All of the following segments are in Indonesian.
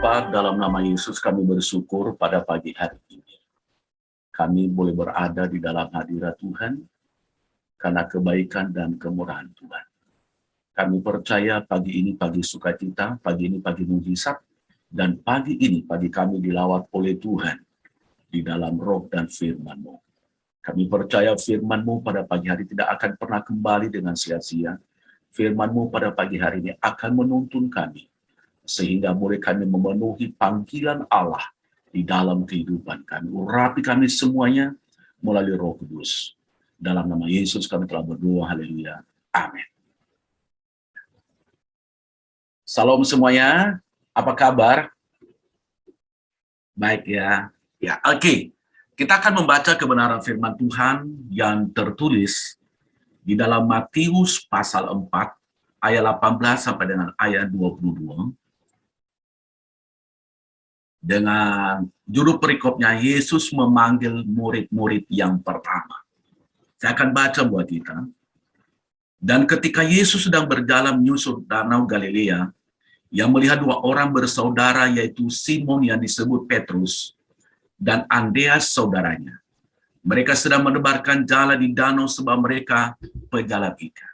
Bapa, dalam nama Yesus kami bersyukur pada pagi hari ini. Kami boleh berada di dalam hadirat Tuhan karena kebaikan dan kemurahan Tuhan. Kami percaya pagi ini pagi sukacita, pagi ini pagi mujizat, dan pagi ini pagi kami dilawat oleh Tuhan di dalam roh dan firman-Mu. Kami percaya firman-Mu pada pagi hari tidak akan pernah kembali dengan sia-sia. Firman-Mu pada pagi hari ini akan menuntun kami, sehingga boleh kami memenuhi panggilan Allah di dalam kehidupan kami. Urapi kami semuanya melalui Roh Kudus. Dalam nama Yesus kami telah berdoa, haleluya. Amin. Salam semuanya, apa kabar? Baik ya. Ya, oke. Kita akan membaca kebenaran firman Tuhan yang tertulis di dalam Matius pasal 4 ayat 18 sampai dengan ayat 22. Dengan judul perikopnya, Yesus memanggil murid-murid yang pertama. Saya akan baca buat kita. Dan ketika Yesus sedang berjalan menyusur danau Galilea, ia melihat dua orang bersaudara, yaitu Simon yang disebut Petrus dan Andreas saudaranya. Mereka sedang menebarkan jala di danau sebab mereka pejalan ikan.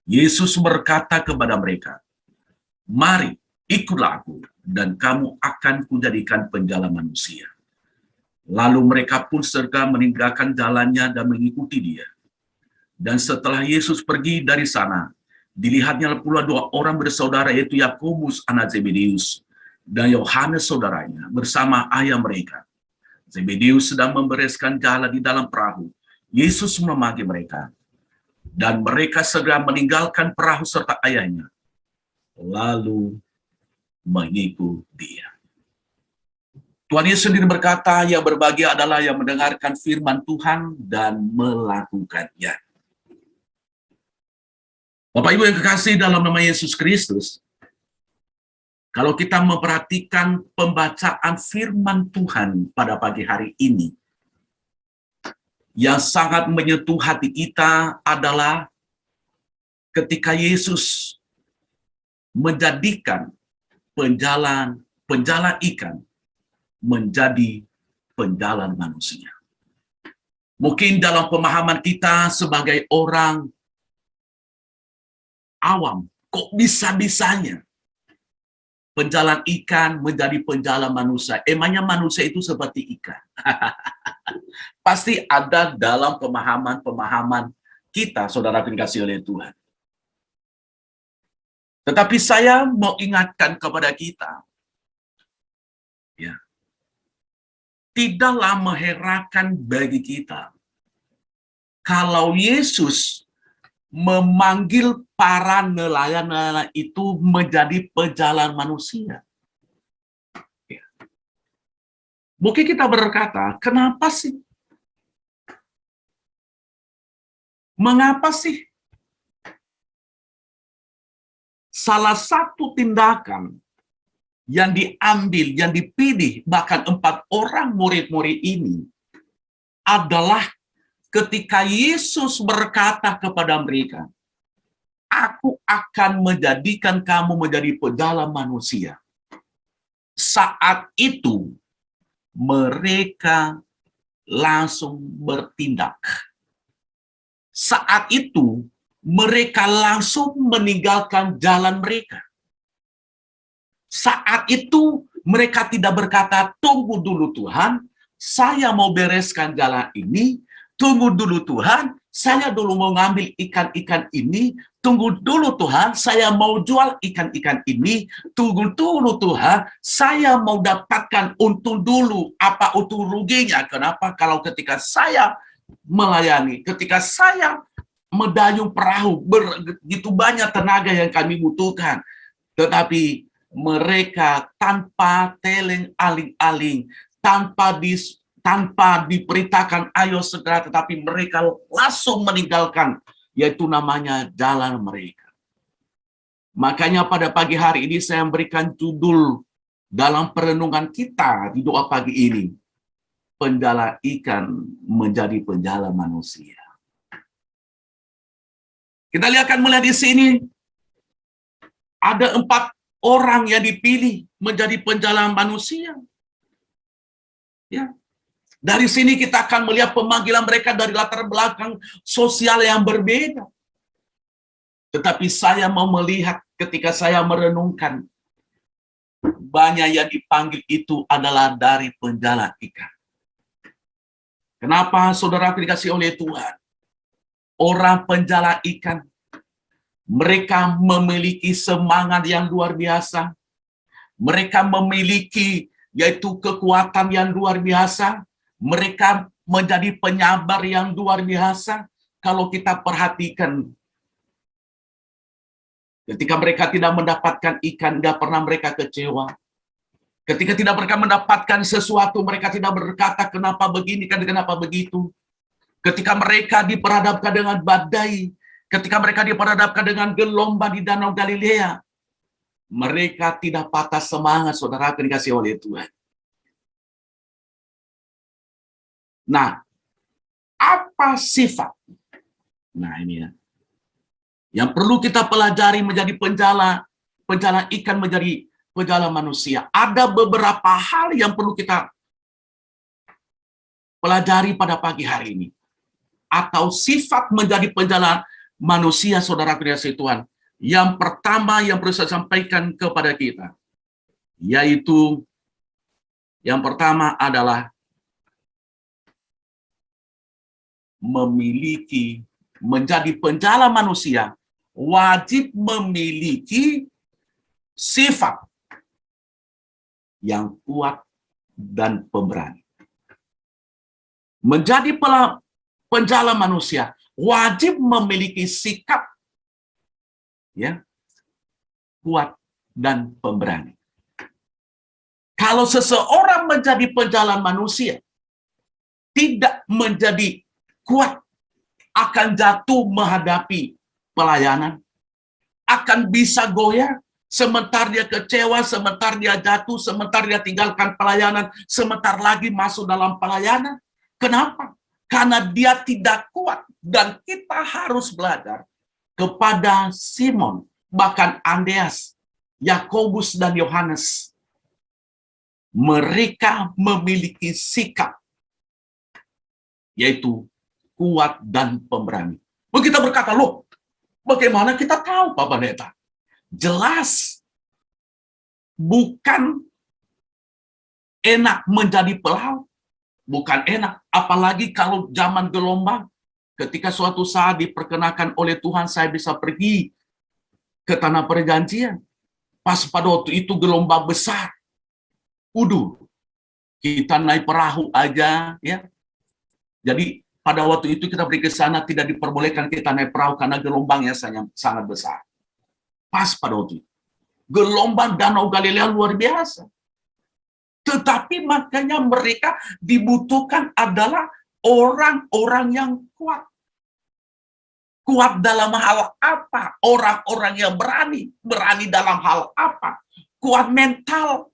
Yesus berkata kepada mereka, "Mari, ikutlah aku, dan kamu akan kujadikan penjala manusia." Lalu mereka pun segera meninggalkan jalannya dan mengikuti dia. Dan setelah Yesus pergi dari sana, dilihatnya pula dua orang bersaudara, yaitu Yakobus anak Zebedeus dan Yohanes saudaranya bersama ayah mereka. Zebedeus sedang membereskan jala di dalam perahu. Yesus memanggil mereka, dan mereka segera meninggalkan perahu serta ayahnya, lalu mengikut dia. Tuhan Yesus sendiri berkata, yang berbahagia adalah yang mendengarkan firman Tuhan dan melakukannya. Bapak Ibu yang kekasih dalam nama Yesus Kristus, kalau kita memperhatikan pembacaan firman Tuhan pada pagi hari ini, yang sangat menyentuh hati kita adalah ketika Yesus menjadikan penjala ikan menjadi penjalan manusia. Mungkin dalam pemahaman kita sebagai orang awam, kok bisa-bisanya penjalan ikan menjadi penjalan manusia? Emangnya manusia itu seperti ikan? Pasti ada dalam pemahaman kita, saudara dikasihi oleh Tuhan. Tetapi saya mau ingatkan kepada kita, ya, tidaklah mengherankan bagi kita kalau Yesus memanggil para nelayan itu menjadi pejalan manusia. Ya. Mungkin kita berkata, kenapa sih? Mengapa sih salah satu tindakan yang diambil, yang dipilih, bahkan 4 orang murid-murid ini adalah ketika Yesus berkata kepada mereka, "Aku akan menjadikan kamu menjadi pejalan manusia." Saat itu mereka langsung bertindak. Saat itu mereka langsung meninggalkan jalan mereka. Saat itu mereka tidak berkata, "Tunggu dulu Tuhan, saya mau bereskan jalan ini. Tunggu dulu Tuhan, saya dulu mau ngambil ikan-ikan ini. Tunggu dulu Tuhan, saya mau jual ikan-ikan ini. Tunggu dulu Tuhan, saya mau dapatkan untung dulu. Apa untung ruginya? Kenapa? Kalau ketika saya melayani, ketika saya mendayung perahu, begitu banyak tenaga yang kami butuhkan. Tetapi mereka tanpa teleng aling-aling, tanpa diperintahkan ayo segera, tetapi mereka langsung meninggalkan, yaitu namanya jalan mereka. Makanya pada pagi hari ini saya memberikan judul dalam perenungan kita di doa pagi ini, penjala ikan menjadi penjala manusia. Kita akan melihat di sini ada 4 orang yang dipilih menjadi penjala manusia. Ya. Dari sini kita akan melihat pemanggilan mereka dari latar belakang sosial yang berbeda. Tetapi saya mau melihat ketika saya merenungkan, banyak yang dipanggil itu adalah dari penjala ikan. Kenapa saudara dikasih oleh Tuhan? Orang penjala ikan, mereka memiliki semangat yang luar biasa. Mereka memiliki yaitu kekuatan yang luar biasa. Mereka menjadi penyabar yang luar biasa. Kalau kita perhatikan, ketika mereka tidak mendapatkan ikan, tidak pernah mereka kecewa. Ketika tidak mereka mendapatkan sesuatu, mereka tidak berkata kenapa begini, kenapa begitu. Ketika mereka diperhadapkan dengan badai, ketika mereka diperhadapkan dengan gelombang di Danau Galilea, mereka tidak patah semangat, saudara dikasih oleh Tuhan. Nah, apa sifat? Nah, ini ya. Yang perlu kita pelajari menjadi penjala ikan menjadi penjala manusia. Ada beberapa hal yang perlu kita pelajari pada pagi hari ini. Atau sifat menjadi penjala manusia, saudara dikasih Tuhan. Yang pertama yang perlu saya sampaikan kepada kita, yaitu yang pertama adalah menjadi penjala manusia, wajib memiliki sifat yang kuat dan pemberani. Menjadi penjala manusia, wajib memiliki sikap ya kuat dan pemberani. Kalau seseorang menjadi penjala manusia, tidak menjadi kuat, akan jatuh menghadapi pelayanan, akan bisa goyah, sementar dia kecewa, sementar dia jatuh, sementar dia tinggalkan pelayanan, sementar lagi masuk dalam pelayanan. Kenapa? Karena dia tidak kuat. Dan kita harus belajar kepada Simon, bahkan Andreas, Yakobus, dan Yohanes. Mereka memiliki sikap, yaitu kuat dan pemberani. Kita berkata, loh, bagaimana kita tahu, Pak Pendeta? Jelas, bukan enak menjadi pelaut. Bukan enak, apalagi kalau zaman gelombang. Ketika suatu saat diperkenakan oleh Tuhan, saya bisa pergi ke tanah perjanjian. Pas pada waktu itu gelombang besar. Kita naik perahu aja, ya. Jadi pada waktu itu kita pergi ke sana, tidak diperbolehkan kita naik perahu karena gelombangnya sangat besar. Pas pada waktu itu. Gelombang Danau Galilea luar biasa. Tetapi makanya mereka dibutuhkan adalah orang-orang yang kuat. Kuat dalam hal apa? Orang-orang yang berani. Berani dalam hal apa? Kuat mental.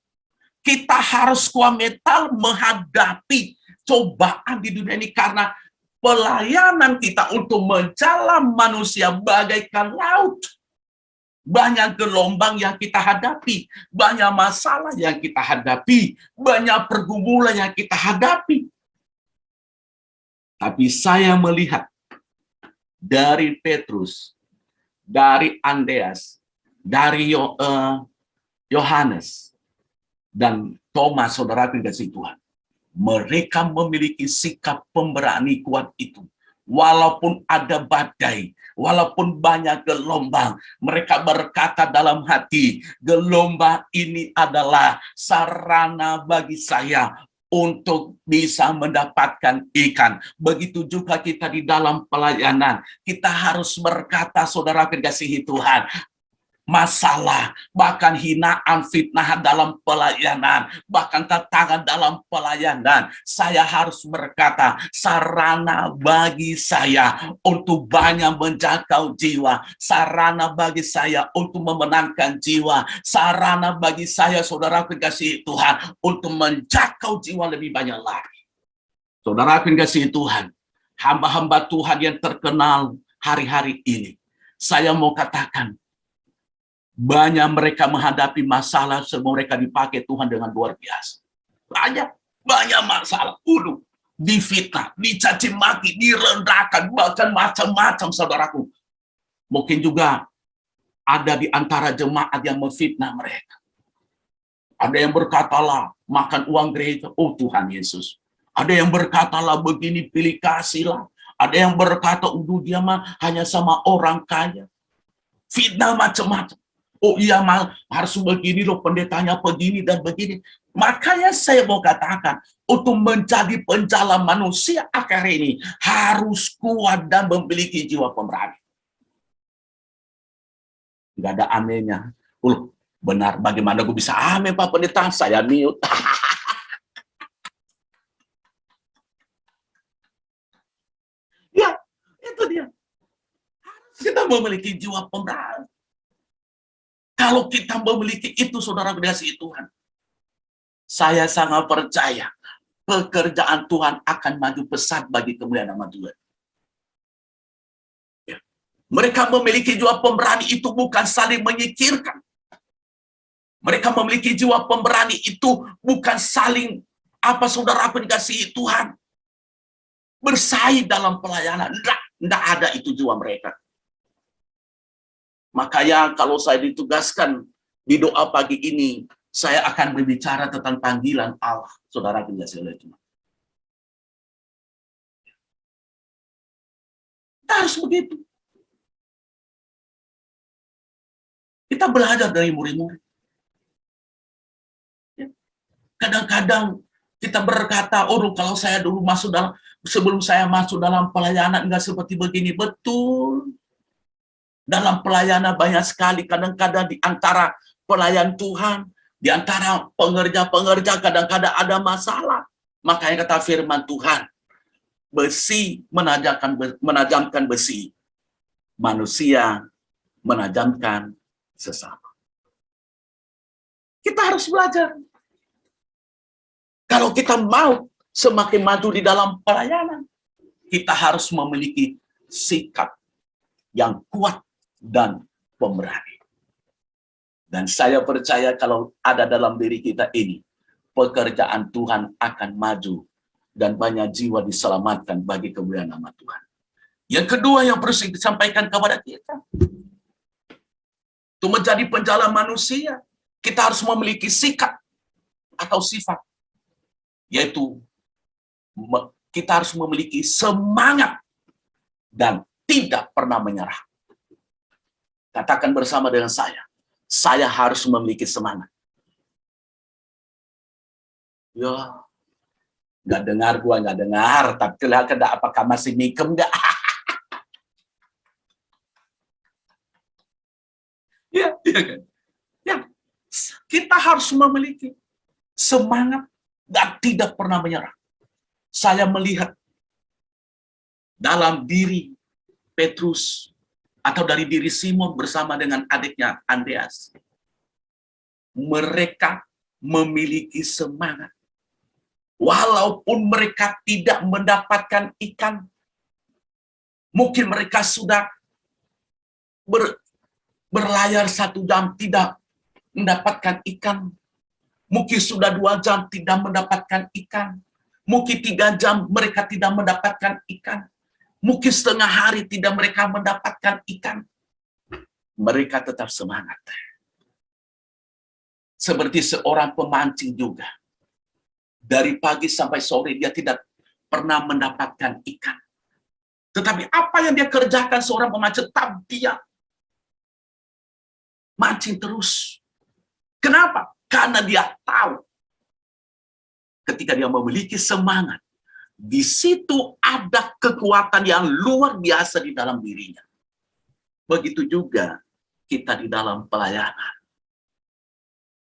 Kita harus kuat mental menghadapi cobaan di dunia ini, karena pelayanan kita untuk menjala manusia bagaikan laut. Banyak gelombang yang kita hadapi, banyak masalah yang kita hadapi, banyak pergumulan yang kita hadapi. Tapi saya melihat dari Petrus, dari Andreas, dari Yohanes, dan Thomas, saudara dikasih Tuhan. Mereka memiliki sikap pemberani kuat itu. Walaupun ada badai, walaupun banyak gelombang, mereka berkata dalam hati, gelombang ini adalah sarana bagi saya untuk bisa mendapatkan ikan. Begitu juga kita di dalam pelayanan. Kita harus berkata, saudara kekasihi Tuhan, masalah, bahkan hinaan, fitnah dalam pelayanan, bahkan tantangan dalam pelayanan, saya harus berkata, sarana bagi saya untuk banyak menjangkau jiwa, sarana bagi saya untuk memenangkan jiwa, sarana bagi saya, saudara kekasihi Tuhan, untuk menjangkau jiwa lebih banyak lagi. Saudara kekasihi Tuhan, hamba-hamba Tuhan yang terkenal hari-hari ini, saya mau katakan, Banyak mereka menghadapi masalah sebelum mereka dipakai Tuhan dengan luar biasa. Banyak masalah. Difitnah, dicaci maki, direndahkan, bahkan macam-macam, saudaraku. Mungkin juga ada di antara jemaat yang memfitnah mereka. Ada yang berkatalah, makan uang gereja. Oh Tuhan Yesus. Ada yang berkatalah, begini pilih kasihlah. Ada yang berkata, dia mah hanya sama orang kaya. Fitnah macam-macam. Oh iya mah harus begini loh, pendetanya begini dan begini. Makanya saya mau katakan, untuk menjadi penjala manusia akhir ini harus kuat dan memiliki jiwa pemberani. Tidak ada aminnya. Benar, bagaimana gue bisa amin Pak Pendeta? Saya mute. Ya, itu dia. Kita memiliki jiwa pemberani. Kalau kita memiliki itu, saudara dikasihi Tuhan, saya sangat percaya pekerjaan Tuhan akan maju pesat bagi kemuliaan nama Tuhan. Ya. Mereka memiliki jiwa pemberani itu bukan saling menyingkirkan. Mereka memiliki jiwa pemberani itu bukan saling, saudara aku dikasihi Tuhan, bersaing dalam pelayanan. Tidak ada itu jiwa mereka. Makanya kalau saya ditugaskan di doa pagi ini, saya akan berbicara tentang panggilan Allah, saudara aku dikasihi Tuhan. Kita harus begitu. Kita belajar dari murid-murid. Kadang-kadang kita berkata, kalau saya dulu sebelum saya masuk dalam pelayanan enggak seperti begini. Betul. Dalam pelayanan banyak sekali, kadang-kadang di antara pelayan Tuhan, di antara pengerja-pengerja kadang-kadang ada masalah. Makanya kata firman Tuhan, besi menajamkan besi, manusia menajamkan sesama. Kita harus belajar. Kalau kita mau semakin maju di dalam pelayanan, kita harus memiliki sikap yang kuat dan pemberani. Dan saya percaya kalau ada dalam diri kita ini, pekerjaan Tuhan akan maju dan banyak jiwa diselamatkan bagi kemuliaan nama Tuhan. Yang kedua yang perlu disampaikan kepada kita, untuk menjadi penjala manusia, kita harus memiliki sikap atau sifat, yaitu kita harus memiliki semangat dan tidak pernah menyerah. Katakan bersama dengan saya harus memiliki semangat. Ya, nggak dengar, tapi kelihatan apakah masih mikem nggak? Ya kan? Ya, kita harus memiliki semangat dan tidak pernah menyerah. Saya melihat dalam diri Petrus atau dari diri Simon bersama dengan adiknya Andreas, mereka memiliki semangat. Walaupun mereka tidak mendapatkan ikan, mungkin mereka sudah berlayar 1 jam tidak mendapatkan ikan, mungkin sudah 2 jam tidak mendapatkan ikan, mungkin 3 jam mereka tidak mendapatkan ikan, mungkin setengah hari tidak mereka mendapatkan ikan. Mereka tetap semangat. Seperti seorang pemancing juga. Dari pagi sampai sore dia tidak pernah mendapatkan ikan. Tetapi apa yang dia kerjakan seorang pemancing? Tetap dia mancing terus. Kenapa? Karena dia tahu ketika dia memiliki semangat, di situ ada kekuatan yang luar biasa di dalam dirinya. Begitu juga kita di dalam pelayanan.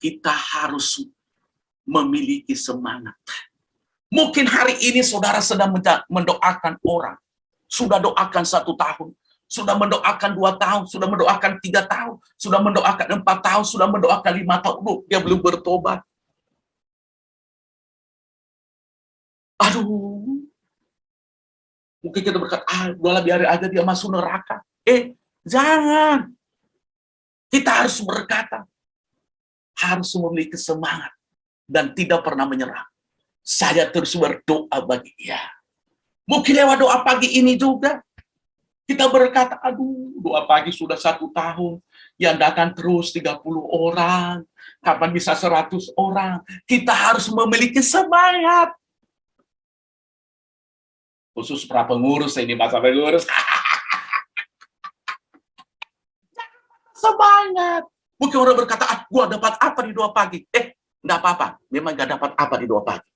Kita harus memiliki semangat. Mungkin hari ini saudara sedang mendoakan orang. Sudah doakan 1 tahun. Sudah mendoakan 2 tahun. Sudah mendoakan 3 tahun. Sudah mendoakan 4 tahun. Sudah mendoakan 5 tahun. Dia belum bertobat. Aduh. Mungkin kita berkata, biar aja dia masuk neraka. Jangan. Kita harus berkata, harus memiliki semangat dan tidak pernah menyerah. Saya terus berdoa bagi dia. Mungkin lewat doa pagi ini juga, kita berkata, aduh, doa pagi sudah 1 tahun, yang datang terus 30 orang, kapan bisa 100 orang. Kita harus memiliki semangat. Khusus para pengurus, ini masa pengurus. Semangat. Mungkin orang berkata, gua dapat apa di doa pagi? Enggak apa-apa, memang enggak dapat apa di doa pagi.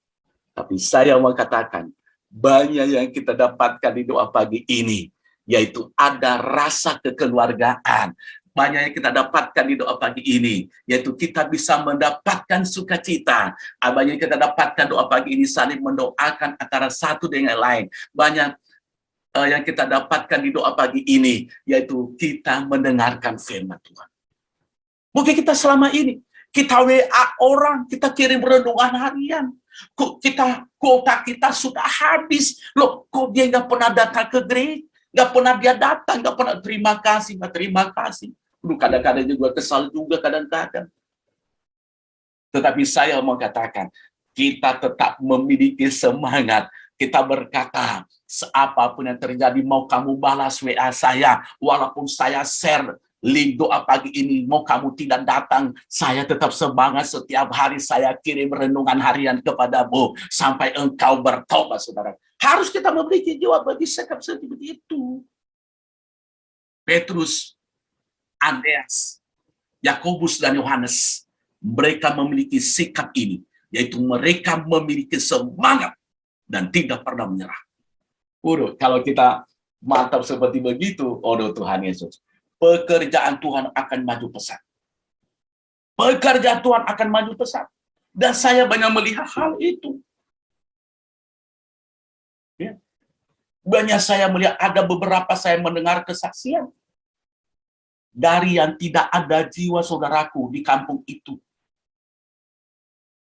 Tapi saya mau katakan, banyak yang kita dapatkan di doa pagi ini, yaitu ada rasa kekeluargaan. Banyak yang kita dapatkan di doa pagi ini, yaitu kita bisa mendapatkan sukacita. Banyak yang kita dapatkan doa pagi ini saling mendoakan antara satu dengan lain. Banyak yang kita dapatkan di doa pagi ini, yaitu kita mendengarkan firman Tuhan. Mungkin kita selama ini, kita WA orang, kita kirim renungan harian. Kuota kita sudah habis. Loh, kok dia nggak pernah datang ke gereja? Nggak pernah dia datang, nggak pernah terima kasih. Kadang-kadang juga kesal juga kadang-kadang. Tetapi saya mau katakan, kita tetap memiliki semangat. Kita berkata, apapun yang terjadi, mau kamu balas WA saya, walaupun saya share link doa pagi ini, mau kamu tidak datang, saya tetap semangat. Setiap hari saya kirim renungan harian kepadamu, sampai engkau bertobat, saudara. Harus kita memiliki jiwa bagi sikap seperti itu. Petrus, Andreas, Yakobus, dan Yohanes, mereka memiliki sikap ini, yaitu mereka memiliki semangat dan tidak pernah menyerah. Kalau kita mantap seperti begitu, Tuhan Yesus, pekerjaan Tuhan akan maju pesat. Pekerjaan Tuhan akan maju pesat. Dan saya banyak melihat hal itu. Ya. Banyak saya melihat, ada beberapa saya mendengar kesaksian dari yang tidak ada jiwa saudaraku di kampung itu.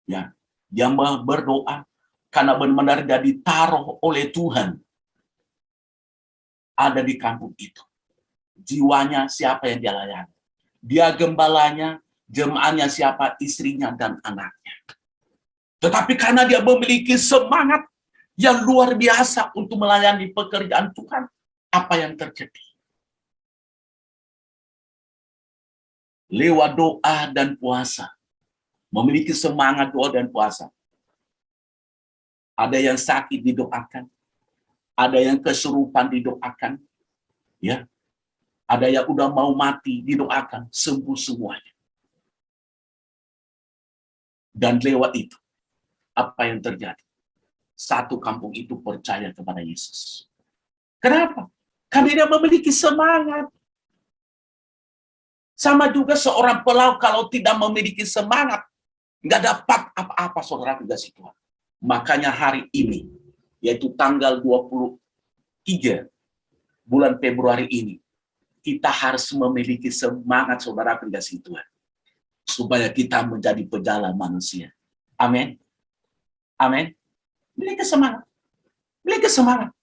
Ya, dia berdoa karena benar-benar dia ditaruh oleh Tuhan ada di kampung itu. Jiwanya siapa yang dia layani? Dia gembalanya, jemaahnya siapa? Istrinya dan anaknya. Tetapi karena dia memiliki semangat yang luar biasa untuk melayani pekerjaan Tuhan, apa yang terjadi? Lewat doa dan puasa, memiliki semangat doa dan puasa. Ada yang sakit didoakan, ada yang kesurupan didoakan, ya. Ada yang udah mau mati didoakan, sembuh semuanya. Dan lewat itu, apa yang terjadi? Satu kampung itu percaya kepada Yesus. Kenapa? Karena dia memiliki semangat. Sama juga seorang pelaut kalau tidak memiliki semangat, nggak dapat apa-apa, saudara, kasih Tuhan. Makanya hari ini, yaitu tanggal 23 bulan Februari ini, kita harus memiliki semangat, saudara, kasih Tuhan, supaya kita menjadi pejalan manusia. Amin. Amin. Miliki semangat. Miliki semangat.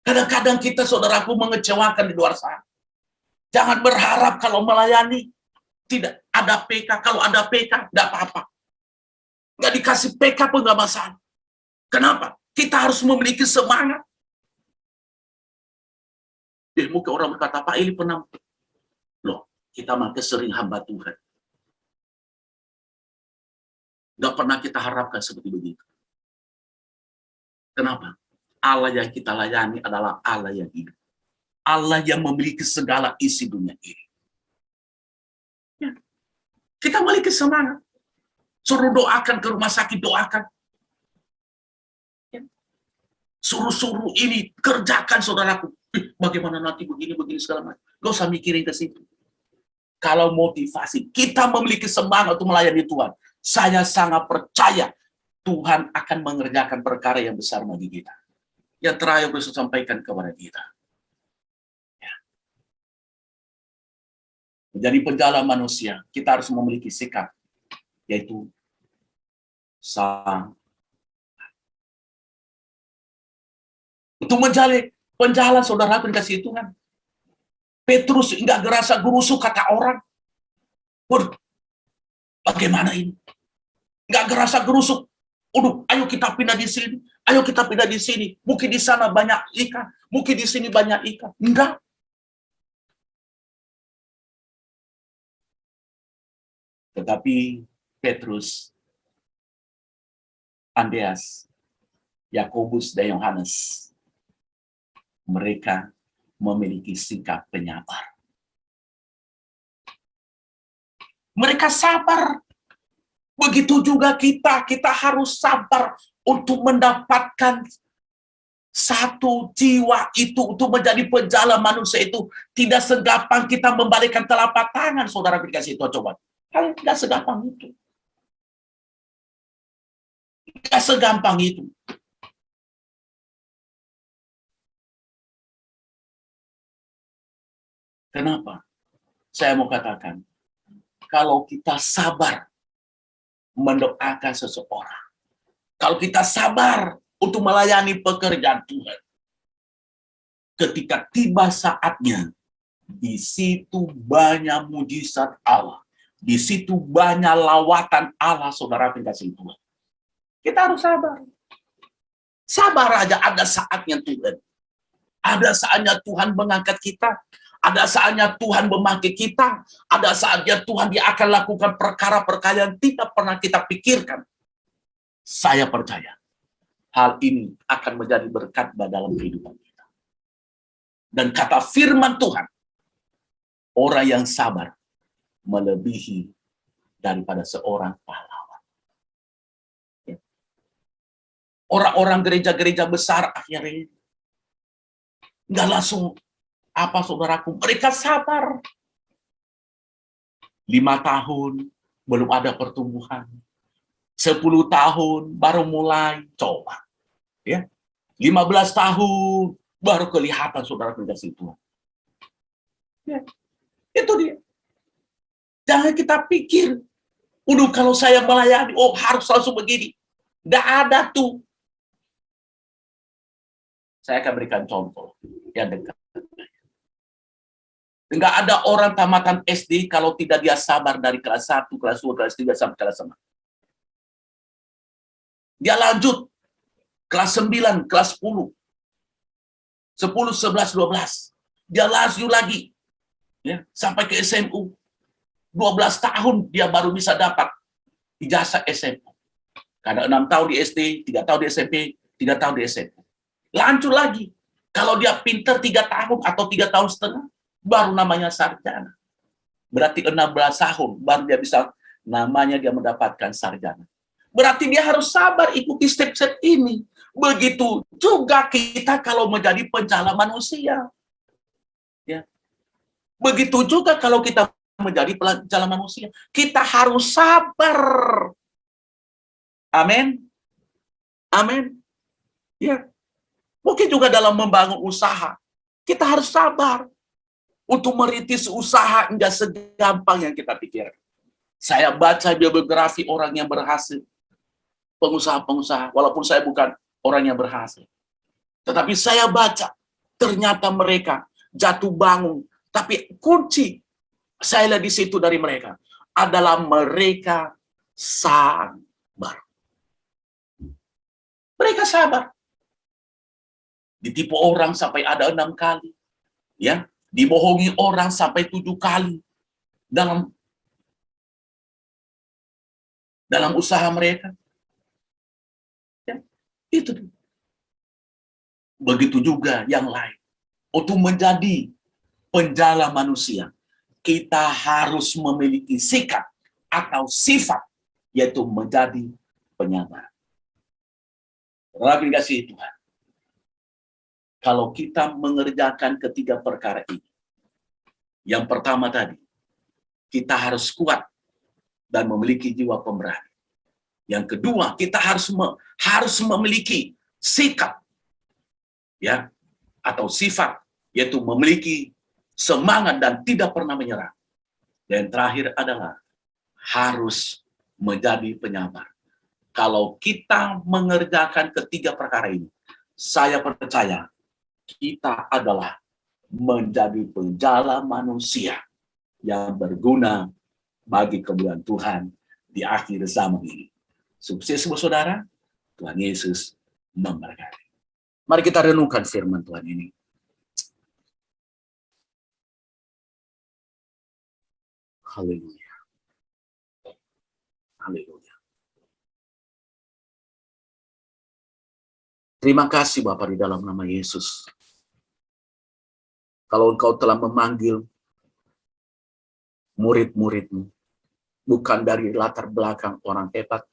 Kadang-kadang kita, saudaraku, mengecewakan di luar sana. Jangan berharap kalau melayani tidak ada PK. Kalau ada PK, tidak apa-apa. Nggak dikasih PK pun nggak masalah. Kenapa? Kita harus memiliki semangat. Mungkin orang berkata, Pak Eli pernah. Loh, kita makin sering hamba Tuhan. Nggak pernah kita harapkan seperti begitu. Kenapa? Allah yang kita layani adalah Allah yang hidup. Allah yang memiliki segala isi dunia ini. Ya. Kita memiliki semangat. Suruh doakan ke rumah sakit, doakan. Ya. Suruh-suruh ini, kerjakan, saudaraku. Bagaimana nanti begini segala macam. Gak usah mikirin ke situ. Kalau motivasi, kita memiliki semangat untuk melayani Tuhan. Saya sangat percaya Tuhan akan mengerjakan perkara yang besar bagi kita. Yang terakhir bisa sampaikan kepada kita. Ya. Menjadi pejalan manusia, kita harus memiliki sikap, yaitu untuk menjadi penjalan, saudara, kasih Tuhan. Petrus nggak gerasa gerusu kata orang. Bagaimana ini? Nggak gerasa gerusuk. Ayo kita pindah di sini. Ayo kita pindah di sini. Mungkin di sana banyak ikan. Mungkin di sini banyak ikan. Enggak. Tetapi Petrus, Andreas, Yakobus, dan Yohanes, mereka memiliki sikap penyabar. Mereka sabar. Begitu juga kita harus sabar untuk mendapatkan satu jiwa itu, untuk menjadi penjala manusia itu. Tidak segampang kita membalikkan telapak tangan, saudara dikasih itu. Coba. Tidak segampang itu. Tidak segampang itu. Kenapa? Saya mau katakan, kalau kita sabar mendoakan seseorang, kalau kita sabar untuk melayani pekerjaan Tuhan, ketika tiba saatnya, di situ banyak mujizat Allah, di situ banyak lawatan Allah, saudara kasih Tuhan. Kita harus sabar. Sabar aja, ada saatnya Tuhan. Ada saatnya Tuhan mengangkat kita. Ada saatnya Tuhan memakai kita. Ada saatnya Tuhan dia akan lakukan perkara-perkara yang tidak pernah kita pikirkan. Saya percaya hal ini akan menjadi berkat dalam kehidupan kita. Dan kata firman Tuhan, orang yang sabar melebihi daripada seorang pahlawan. Orang-orang gereja-gereja besar akhirnya nggak langsung saudaraku, mereka sabar. 5 tahun belum ada pertumbuhan, 10 tahun baru mulai, coba ya, 15 tahun baru kelihatan saudara kasih Tuhan. Ya, itu dia. Jangan kita pikir, kalau saya melayani, harus langsung begini. Nggak ada tuh. Saya akan berikan contoh yang dekat. Nggak ada orang tamatan SD kalau tidak dia sabar dari kelas 1, kelas 2, kelas 3, sampai kelas 6. Dia lanjut kelas 9, kelas 10. 10, 11, 12. Dia lanjut lagi. Ya, sampai ke SMU. 12 tahun dia baru bisa dapat ijazah SMU. Karena 6 tahun di SD, 3 tahun di SMP, 3 tahun di SMU. Lanjut lagi. Kalau dia pinter 3 tahun atau 3 tahun setengah, baru namanya sarjana. Berarti 16 tahun baru dia bisa namanya dia mendapatkan sarjana. Berarti dia harus sabar ikuti step-step ini. Begitu juga kita kalau menjadi penjala manusia. Ya. Begitu juga kalau kita menjadi penjala manusia, kita harus sabar. Amin. Amin. Ya. Mungkin juga dalam membangun usaha, kita harus sabar. Untuk merintis usaha enggak segampang yang kita pikirkan. Saya baca biografi orang yang berhasil, pengusaha-pengusaha, walaupun saya bukan orang yang berhasil. Tetapi saya baca, ternyata mereka jatuh bangun. Tapi kunci saya lihat di situ dari mereka adalah mereka sabar. Mereka sabar. Ditipu orang sampai ada 6 kali. Ya, dibohongi orang sampai 7 kali dalam usaha mereka. Ya, itu. Begitu juga yang lain. Untuk menjadi penjala manusia, kita harus memiliki sikap atau sifat, yaitu menjadi penyabar. Rabi kasih Tuhan. Kalau kita mengerjakan ketiga perkara ini, yang pertama tadi, kita harus kuat dan memiliki jiwa pemberani. Yang kedua, kita harus memiliki sikap, ya, atau sifat, yaitu memiliki semangat dan tidak pernah menyerah. Dan terakhir adalah harus menjadi penyabar. Kalau kita mengerjakan ketiga perkara ini, saya percaya kita adalah menjadi penjala manusia yang berguna bagi kemuliaan Tuhan di akhir zaman ini. Sukses saudara, Tuhan Yesus memberkati. Mari kita renungkan firman Tuhan ini. Haleluya. Haleluya. Terima kasih Bapa di dalam nama Yesus. Kalau Engkau telah memanggil murid-murid-Mu, bukan dari latar belakang orang hebat,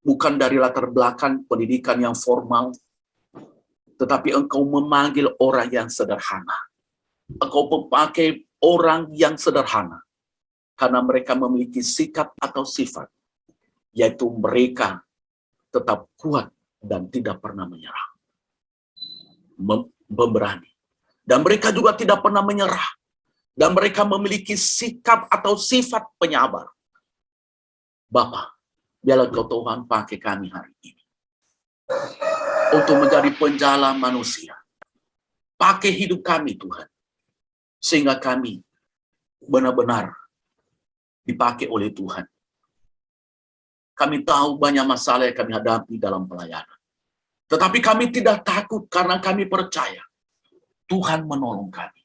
bukan dari latar belakang pendidikan yang formal, tetapi Engkau memanggil orang yang sederhana. Engkau memakai orang yang sederhana, karena mereka memiliki sikap atau sifat, yaitu mereka tetap kuat dan tidak pernah menyerah. Pemberani. Dan mereka juga tidak pernah menyerah. Dan mereka memiliki sikap atau sifat penyabar. Bapa, biarlah Kau Tuhan pakai kami hari ini untuk menjadi penjala manusia. Pakai hidup kami Tuhan, sehingga kami benar-benar dipakai oleh Tuhan. Kami tahu banyak masalah yang kami hadapi dalam pelayanan. Tetapi kami tidak takut karena kami percaya Tuhan menolong kami.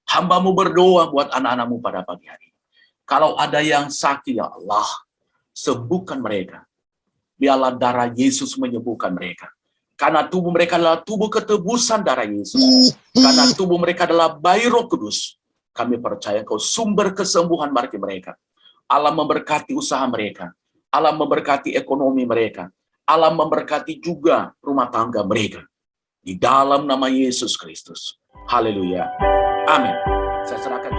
Hamba-Mu berdoa buat anak-anak-Mu pada pagi hari. Kalau ada yang sakit, ya Allah, sembuhkan mereka. Biarlah darah Yesus menyembuhkan mereka. Karena tubuh mereka adalah tubuh ketebusan darah Yesus. Karena tubuh mereka adalah bayi Roh Kudus. Kami percaya Kau sumber kesembuhan bagi mereka. Allah memberkati usaha mereka. Allah memberkati ekonomi mereka. Allah memberkati juga rumah tangga mereka. Di dalam nama Yesus Kristus. Haleluya. Amin. Saya serahkan